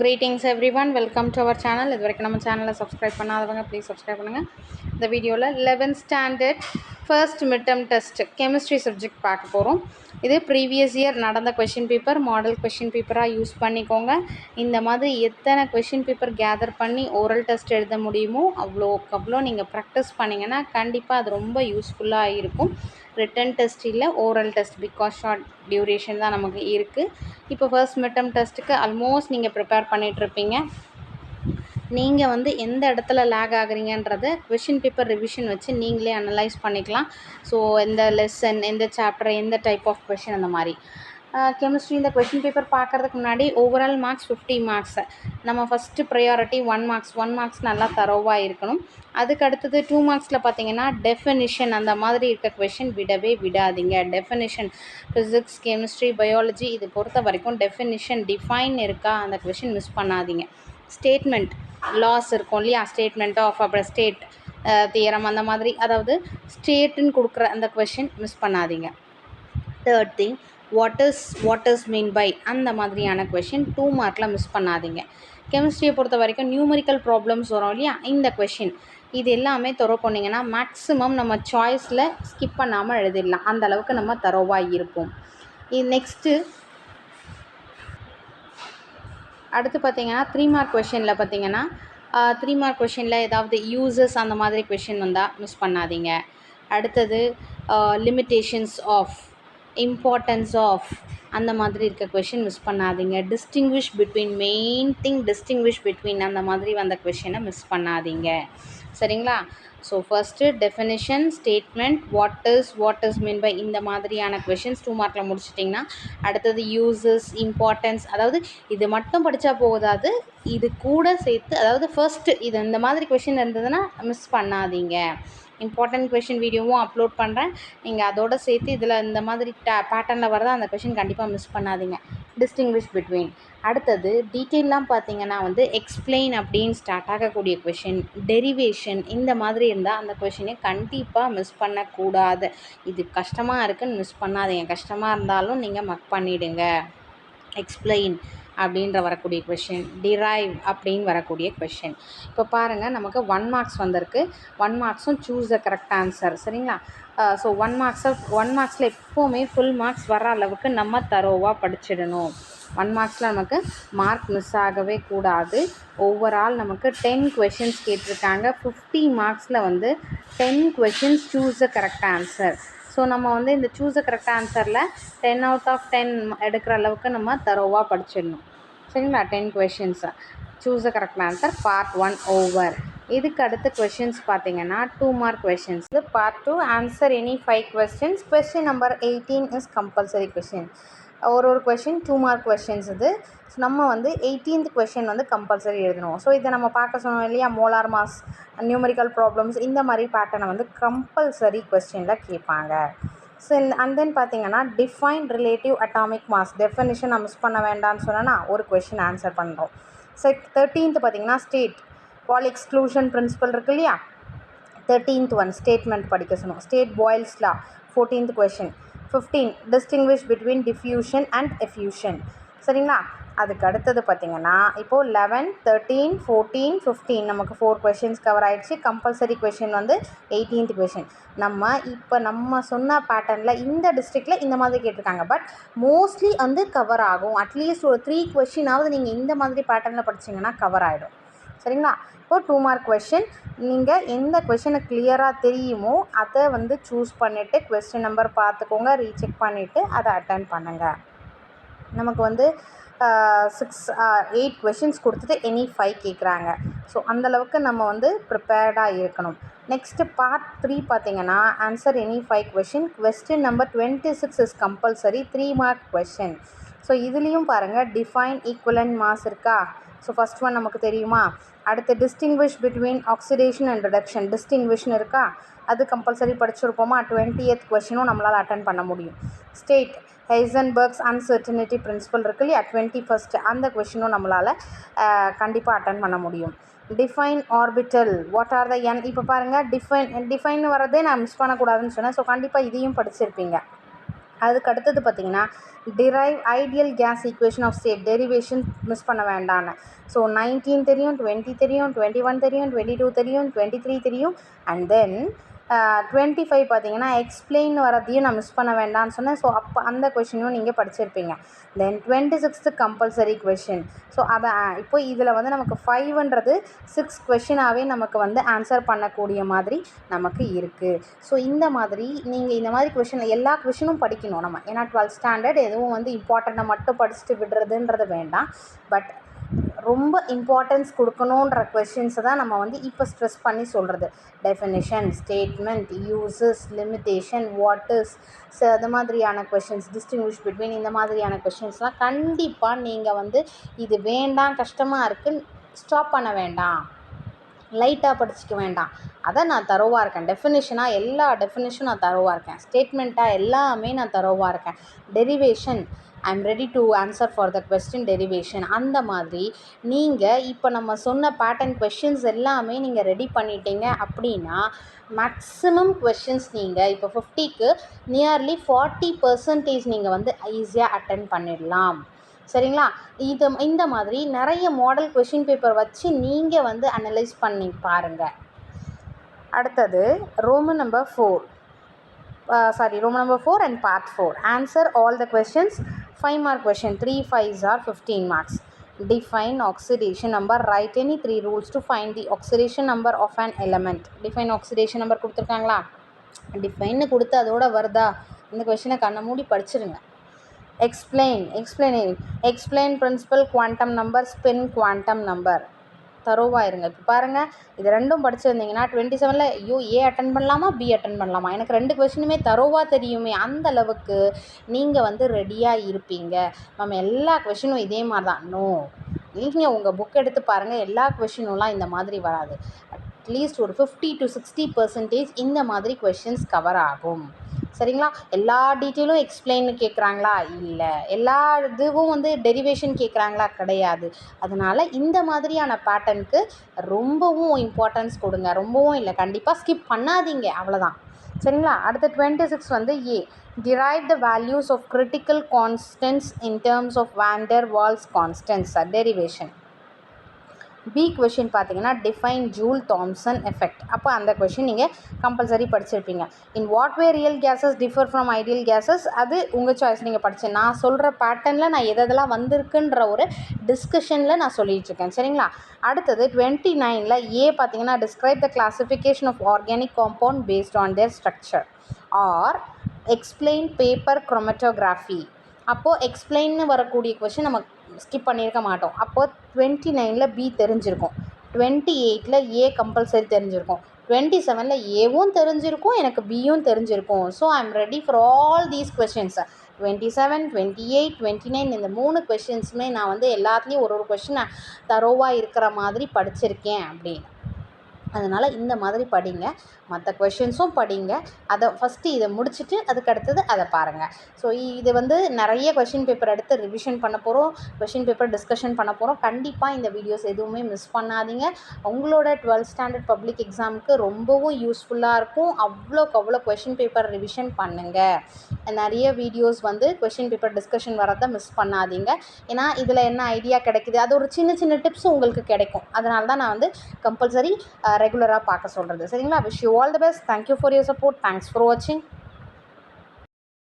Greetings everyone, welcome to our channel. இது வரைக்கும் நம்ம சேனலை சப்ஸ்கிரைப் பண்ணாதவங்க ப்ளீஸ் சப்ஸ்கிரைப் பண்ணுங்கள். இந்த வீடியோவில் 11th standard first midterm test chemistry subject பார்க்க போகிறோம். இது ப்ரீவியஸ் இயர் நடந்த கொஷின் பேப்பர், மாடல் கொஷின் பேப்பராக யூஸ் பண்ணிக்கோங்க. இந்த மாதிரி எத்தனை கொஷின் பேப்பர் கேதர் பண்ணி ஓரல் டெஸ்ட் எழுத முடியுமோ அவ்வளோ நீங்கள் ப்ராக்டிஸ் பண்ணிங்கன்னா கண்டிப்பாக அது ரொம்ப யூஸ்ஃபுல்லாக இருக்கும். ரிட்டன் டெஸ்ட் இல்லை, oral test, because short duration தான் நமக்கு இருக்குது. இப்போ ஃபர்ஸ்ட் மிட்டம் டெஸ்ட்டுக்கு ஆல்மோஸ்ட் நீங்கள் ப்ரிப்பேர் பண்ணிகிட்ருப்பீங்க. நீங்கள் எந்த இடத்துல லேக் ஆகுறீங்கன்றதை கொஷின் பேப்பர் ரிவிஷன் வச்சு நீங்களே அனலைஸ் பண்ணிக்கலாம். ஸோ எந்த லெசன், எந்த சாப்டர், எந்த டைப் ஆஃப் கொஷின், அந்த மாதிரி கெமிஸ்ட்ரி இந்த கொஷின் பேப்பர் பார்க்குறதுக்கு முன்னாடி ஓவரால் மார்க்ஸ் 50 மார்க்ஸ். நம்ம ஃபஸ்ட்டு ப்ரையாரிட்டி 1 மார்க்ஸ் நல்லா தரோவாக இருக்கணும். அதுக்கு அடுத்தது 2 மார்க்ஸில் பார்த்தீங்கன்னா டெஃபினிஷன் அந்த மாதிரி இருக்க கொஷின் விடவே விடாதீங்க. டெஃபினிஷன் ஃபிசிக்ஸ், கெமிஸ்ட்ரி, பயாலஜி இது பொறுத்த வரைக்கும் டெஃபினிஷன் டிஃபைன் இருக்கா அந்த கொஷின் மிஸ் பண்ணாதீங்க. ஸ்டேட்மெண்ட் லாஸ் இருக்கும் இல்லையா, ஸ்டேட்மெண்ட் ஆஃப், அப்புறம் ஸ்டேட் தியரம் அந்த மாதிரி, அதாவது ஸ்டேட்டுன்னு கொடுக்குற அந்த கொஷின் மிஸ் பண்ணாதீங்க. Third thing, what is mean by அந்த மாதிரியான கொஷின் 2 மார்க்கில் மிஸ் பண்ணாதீங்க. கெமிஸ்ட்ரியை பொறுத்த வரைக்கும் நியூமரிக்கல் ப்ராப்ளம்ஸ் வரும் இல்லையா, இந்த கொஷின் இது எல்லாமே தரோ பண்ணிங்கன்னா மேக்ஸிமம் நம்ம சாய்ஸில் ஸ்கிப் பண்ணாமல் எழுதிடலாம். அந்த அளவுக்கு நம்ம தரோவாக இருப்போம். நெக்ஸ்ட்டு அடுத்து பார்த்திங்கன்னா 3 மார்க் கொஷினில் பார்த்திங்கன்னா 3 மார்க் கொஷினில் ஏதாவது யூசஸ் அந்த மாதிரி கொஷின் வந்தால் மிஸ் பண்ணாதீங்க. அடுத்தது லிமிட்டேஷன்ஸ் ஆஃப், இம்பார்ட்டன்ஸ் ஆஃப் அந்த மாதிரி இருக்க கொஷின் மிஸ் பண்ணாதீங்க. Distinguish between, main thing distinguish between அந்த மாதிரி வந்த கொஷினை மிஸ் பண்ணாதீங்க. சரிங்களா? So first definition, statement, what is mean by இந்த மாதிரியான கொஷின்ஸ் 2 மார்க்கில் முடிச்சிட்டிங்கன்னா அடுத்தது யூசஸ், இம்பார்ட்டன்ஸ், அதாவது இது மட்டும் படித்தா போதாது, இது கூட சேர்த்து, அதாவது ஃபர்ஸ்ட்டு இது இந்த மாதிரி கொஷின் இருந்ததுன்னா மிஸ் பண்ணாதீங்க. இம்பார்ட்டன்ட் கொஷின் வீடியோவும் அப்லோட் பண்ணுறேன், நீங்கள் அதோடு சேர்த்து இதில் இந்த மாதிரி பேட்டர்னில் வரதா அந்த கொஷின் கண்டிப்பாக மிஸ் பண்ணாதீங்க. Distinguish between. அடுத்தது டீட்டெயிலாம் பார்த்தீங்கன்னா எக்ஸ்பிளைன் அப்படின்னு ஸ்டார்ட் ஆகக்கூடிய கொஷின், டெரிவேஷன் இந்த மாதிரி இருந்தால் அந்த கொஷினை கண்டிப்பாக மிஸ் பண்ணக்கூடாது. இது கஷ்டமாக இருக்குதுன்னு மிஸ் பண்ணாதீங்க. கஷ்டமாக இருந்தாலும் நீங்கள் மக் பண்ணிவிடுங்க. எக்ஸ்பிளைன் அப்படின்ற வரக்கூடிய கொஷின், டிரைவ் அப்படின்னு வரக்கூடிய கொஷின். இப்போ பாருங்கள், நமக்கு 1 மார்க்ஸ் வந்திருக்கு. 1 மார்க்ஸும் சூஸ் த கரெக்ட் ஆன்சர். சரிங்களா? ஸோ 1 மார்க்ஸில் எப்போவுமே ஃபுல் மார்க்ஸ் வர அளவுக்கு நம்ம தரோவாக படிச்சிடணும். 1 மார்க்ஸில் நமக்கு மார்க் மிஸ் ஆகவே கூடாது. ஓவரால் நமக்கு 10 கொஷின்ஸ் கேட்டிருக்காங்க. 50 மார்க்ஸில் 10 questions choose the correct answer. So நம்ம இந்த சூஸ் த கரெக்ட் ஆன்சரில் 10 out of 10 எடுக்கிற அளவுக்கு நம்ம தரோவாக படிச்சிடணும். சரிங்களா? 10 கொஷின்ஸை choose the correct answer part 1 over. இதுக்கு அடுத்த கொஷின்ஸ் பார்த்தீங்கன்னா 2 மார்க் கொஷின்ஸ். இது part 2, answer any 5 questions. Question number 18 is compulsory question. ஒரு கொஷின் 2 மார்க் கொஷின்ஸ். இது நம்ம 18th கொஷின் கம்பல்சரி எழுதணும். ஸோ இதை நம்ம பார்க்க சொன்னோம் இல்லையா, மோலார் மாஸ், நியூமரிக்கல் ப்ராப்ளம்ஸ், இந்த மாதிரி பேட்டர்னை கம்பல்சரி கொஸ்டினில் கேட்பாங்க. ஸோ அண்ட் தென் பார்த்தீங்கன்னா define relative atomic mass. Definition நான் மிஸ் பண்ண வேண்டாம்னு சொன்னேன்னா ஒரு கொஷின் ஆன்சர் பண்ணுறோம். ஸோ 13th பார்த்தீங்கன்னா ஸ்டேட் பால் எக்ஸ்க்ளூஷன் பிரின்சிபல் இருக்கு இல்லையா, 13th ஒன் ஸ்டேட்மெண்ட் படிக்க சொன்னோம். State boils law 14th question. 15 distinguish between diffusion and effusion. சரிங்களா? அதுக்கு அடுத்தது பார்த்திங்கன்னா இப்போது 11, 13, 14, 15 நமக்கு 4 கொஷின்ஸ் கவர் ஆகிடுச்சு. Compulsory question 18th question. நம்ம சொன்ன பேட்டர்னில் இந்த டிஸ்ட்ரிக்டில் இந்த மாதிரி கேட்டிருக்காங்க. பட் மோஸ்ட்லி கவர் ஆகும். அட்லீஸ்ட் ஒரு 3 கொஷினாவது நீங்கள் இந்த மாதிரி பேட்டர்னில் படிச்சிங்கன்னா கவர் ஆகிடும். சரிங்களா? இப்போது 2 மார்க் கொஷின். நீங்கள் எந்த கொஷினை கிளியராக தெரியுமோ அதை சூஸ் பண்ணிவிட்டு கொஸ்டின் நம்பர் பார்த்துக்கோங்க, ரீசெக் பண்ணிவிட்டு அதை அட்டன் பண்ணுங்கள். நமக்கு 8 கொஷின்ஸ் கொடுத்துட்டு எனி 5 கேட்குறாங்க. ஸோ அந்தளவுக்கு நம்ம ப்ரிப்பேர்டாக இருக்கணும். நெக்ஸ்ட்டு பார்ட் 3 பார்த்தீங்கன்னா answer any 5 question. Question number 26 is compulsory, 3 mark question. So இதுலேயும் பாருங்கள் டிஃபைன் ஈக்குவலன்ட் மாஸ் இருக்கா. ஸோ ஃபஸ்ட் ஒன் நமக்கு தெரியுமா. அடுத்து distinguish between oxidation and reduction, டிஸ்டிங்விஷ்னு இருக்கா, அது கம்பல்சரி படிச்சிருப்போமா. 20th கொஷினும் நம்மளால் அட்டன் பண்ண முடியும். ஸ்டேட் ஹைசன்பர்க்ஸ் அன்சர்டனிட்டி பிரின்சிபல் இருக்கு இல்லையா, 21st அந்த கொஷினும் நம்மளால் கண்டிப்பாக அட்டன் பண்ண முடியும். Define orbital, what are the n. இப்போ பாருங்கள் டிஃபைன் வரதே நான் மிஸ் பண்ணக்கூடாதுன்னு சொன்னேன். ஸோ கண்டிப்பாக இதையும் படிச்சிருப்பீங்க. அதுக்கு அடுத்தது பார்த்திங்கன்னா derive ideal gas equation of state derivation miss பண்ண வேண்டான்னு. ஸோ 19 தெரியும், 20 தெரியும், 21 தெரியும், 22 தெரியும், 23 தெரியும், அண்ட் தென் 25 பார்த்திங்கன்னா எக்ஸ்பிளைன் வரதையும் நான் மிஸ் பண்ண வேண்டாம்னு சொன்னேன். ஸோ அப்போ அந்த கொஷினும் நீங்கள் படிச்சிருப்பீங்க. தென் 26th கம்பல்சரி கொஷின். ஸோ அதை இப்போ இதில் வந்து நமக்கு 5ன்றது 6 கொஷினாகவே நமக்கு வந்து ஆன்சர் பண்ணக்கூடிய மாதிரி நமக்கு இருக்குது. ஸோ இந்த மாதிரி நீங்கள் இந்த மாதிரி கொஷின் எல்லா கொஷினும் படிக்கணும் நம்ம. ஏன்னா 12th ஸ்டாண்டர்ட் எதுவும் வந்து இம்பார்ட்டண்ட்டை மட்டும் படிச்சுட்டு விடுறதுன்றது வேண்டாம். பட் ரொம்ப இம்பார்ட்டன்ஸ் கொடுக்கணுன்ற கொஷின்ஸை தான் நம்ம வந்து இப்போ ஸ்ட்ரெஸ் பண்ணி சொல்கிறது. Definition, statement, uses, limitation, waters, so அது மாதிரியான கொஷின்ஸ், டிஸ்டிங்விஷ் பிட்வீன் இந்த மாதிரியான கொஷின்ஸ்லாம் கண்டிப்பாக நீங்கள் வந்து இது வேண்டாம் கஷ்டமாக இருக்குன்னு ஸ்டாப் பண்ண வேண்டாம், லைட்டாக படிச்சுக்க வேண்டாம். அதை நான் தரோவாக இருக்கேன். டெஃபினிஷனாக எல்லா டெஃபினிஷனும் நான் தரோவாக இருக்கேன். ஸ்டேட்மெண்ட்டாக எல்லாமே நான் தரோவாக இருக்கேன். Derivation I am ready to answer for the question derivation. அந்த மாதிரி நீங்கள் இப்போ நம்ம சொன்ன பேட்டர்ன் கொஷின்ஸ் எல்லாமே நீங்கள் ரெடி பண்ணிட்டீங்க அப்படின்னா மேக்ஸிமம் கொஷின்ஸ் நீங்கள் இப்போ 50க்கு நியர்லி 40% நீங்கள் வந்து ஈஸியாக அட்டென்ட் பண்ணிடலாம். சரிங்களா? இந்த மாதிரி நிறைய மாடல் கொஷின் பேப்பர் வச்சு நீங்கள் வந்து அனலைஸ் பண்ணி பாருங்கள். அடுத்தது Roman number 4 and part 4. Answer all the questions. 5 mark question. 3 5s are 15 marks. Define oxidation number. Write any 3 rules to find the oxidation number of an element. Define oxidation number கொடுத்துருக்காங்களா? Define கொடுத்து அதோட வருதா? இந்த கொஷினை கண்ணை மூடி படிச்சிருங்க. Explain principal quantum number, spin quantum number. தரோவாக இருங்க. இப்போ பாருங்கள், இது ரெண்டும் படிச்சிருந்தீங்கன்னா 27ல் ஏ அட்டன் பண்ணலாமா பி அட்டன் பண்ணலாமா, எனக்கு 2 கொஷினுமே தரோவாக தெரியுமே, அந்த அளவுக்கு நீங்கள் வந்து ரெடியாக இருப்பீங்க. நம்ம எல்லா கொஷினும் இதே மாதிரி தான். நீங்கள் உங்கள் புக் எடுத்து பாருங்கள், எல்லா கொஷினும்லாம் இந்த மாதிரி வராது. அட்லீஸ்ட் ஒரு 50 to 60% இந்த மாதிரி கொஷின்ஸ் கவர் ஆகும். சரிங்களா? எல்லா டீட்டெயிலும் எக்ஸ்பிளைன் கேட்குறாங்களா? இல்லை. எல்லா இதுவும் வந்து டெரிவேஷன் கேட்குறாங்களா? கிடையாது. அதனால் இந்த மாதிரியான பேட்டர்னுக்கு ரொம்பவும் இம்பார்ட்டன்ஸ் கொடுங்க. ரொம்பவும் இல்லை, கண்டிப்பாக ஸ்கிப் பண்ணாதீங்க, அவ்வளோதான். சரிங்களா? அடுத்த 26 வந்து ஏ derive the values of critical constants in terms of van der Waals constants. Derivation. B question பார்த்தீங்கன்னா டிஃபைன் ஜூல் தாம்சன் எஃபெக்ட். அப்போ அந்த கொஷின் நீங்கள் கம்பல்சரி படிச்சிருப்பீங்க. In what way real gases differ from ideal gases, அது உங்கள் choice, நீங்கள் படிச்சு. நான் சொல்கிற பேட்டர்னில் நான் எதெல்லாம் வந்திருக்குன்ற ஒரு டிஸ்கஷனில் நான் சொல்லிகிட்ருக்கேன். சரிங்களா? அடுத்தது 29ல் ஏ பார்த்தீங்கன்னா describe the classification of organic compound based on their structure or explain paper chromatography. அப்போது எக்ஸ்பிளைன்னு வரக்கூடிய கொஷின் நம்ம ஸ்கிப் பண்ணியிருக்க மாட்டோம். அப்போது 29ல் பி தெரிஞ்சிருக்கும், 28ல் ஏ கம்பல்சரி தெரிஞ்சிருக்கும், 27ல் ஏவும் தெரிஞ்சிருக்கும், எனக்கு பியும் தெரிஞ்சிருக்கும். So I am ready for all these questions. 27, 28, 29 இந்த 3 கொஷின்ஸுமே நான் வந்து எல்லாத்துலேயும் ஒரு கொஷின் தரோவாக இருக்கிற மாதிரி படிச்சிருக்கேன் அப்படின்னு. அதனால் இந்த மாதிரி படிங்க, மற்ற கொஷின்ஸும் படிங்க. அதை ஃபஸ்ட்டு இதை முடிச்சுட்டு அதுக்கு அடுத்தது அதை பாருங்கள். ஸோ இது வந்து நிறைய கொஷின் பேப்பர் எடுத்து ரிவிஷன் பண்ண போகிறோம், கொஷின் பேப்பர் டிஸ்கஷன் பண்ண போகிறோம். கண்டிப்பாக இந்த வீடியோஸ் எதுவுமே மிஸ் பண்ணாதீங்க. உங்களோட 12th ஸ்டாண்டர்ட் பப்ளிக் எக்ஸாமுக்கு ரொம்பவும் யூஸ்ஃபுல்லாக இருக்கும். அவ்வளோக்கு அவ்வளோ கொஷின் பேப்பர் ரிவிஷன் பண்ணுங்கள். நிறைய வீடியோஸ் வந்து கொஷின் பேப்பர் டிஸ்கஷன் வரதை மிஸ் பண்ணாதீங்க. ஏன்னா இதில் என்ன ஐடியா கிடைக்குது, அது ஒரு சின்ன சின்ன டிப்ஸ் உங்களுக்கு கிடைக்கும். அதனால தான் நான் வந்து கம்பல்சரி ரெகுலராக பார்க்க சொல்கிறது. சரிங்களா? Wish you all the best. Thank you for your support. Thanks for வாட்சிங்.